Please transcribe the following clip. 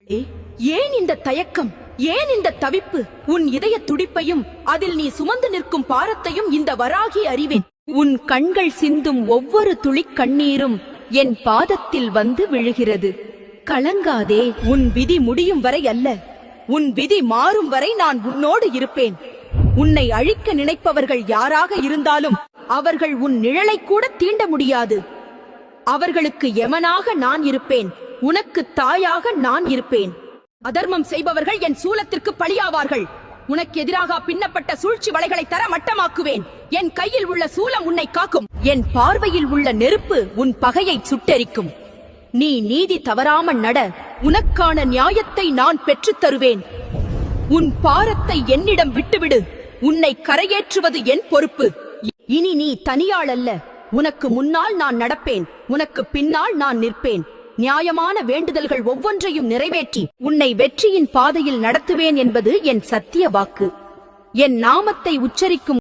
ஏன் இந்த தயக்கம், ஏன் இந்த தவிப்பு? உன் இதய துடிப்பையும் அதில் நீ சுமந்து நிற்கும் பாரத்தையும் இந்த வராகி அறிவேன். உன் கண்கள் சிந்தும் ஒவ்வொரு துளிக் கண்ணீரும் என் பாதத்தில் வந்து விழுகிறது. கலங்காதே, உன் விதி முடியும் வரை அல்ல, உன் விதி மாறும் வரை நான் உன்னோடு இருப்பேன். உன்னை அழிக்க நினைப்பவர்கள் யாராக இருந்தாலும் அவர்கள் உன் நிழலை கூட தீண்ட முடியாது. அவர்களுக்கு யமனாக நான் இருப்பேன், உனக்கு தாயாக நான் இருப்பேன். அதர்மம் செய்பவர்கள் என் சூலத்திற்கு பலியாவார்கள். உனக்கு எதிராக பின்னப்பட்ட சூழ்ச்சி வலைகளை தர மட்டமாக்குவேன். என் கையில் உள்ள சூலம் உன்னை காக்கும். என் பார்வையில் உள்ள நெருப்பு உன் பகையை சுட்டெரிக்கும். நீ நீதி தவறாமல் நட, உனக்கான நியாயத்தை நான் பெற்றுத் தருவேன். உன் பாரத்தை என்னிடம் விட்டுவிடு. உன்னை கரையேற்றுவது என் பொறுப்பு. இனி நீ தனியாள் அல்ல. உனக்கு முன்னால் நான் நடப்பேன், உனக்கு பின்னால் நான் நிற்பேன். நியாயமான வேண்டுதல்கள் ஒவ்வொன்றையும் நிறைவேற்றி உன்னை வெற்றியின் பாதையில் நடத்துவேன் என்பது என் சத்திய வாக்கு. என் நாமத்தை உச்சரிக்கும்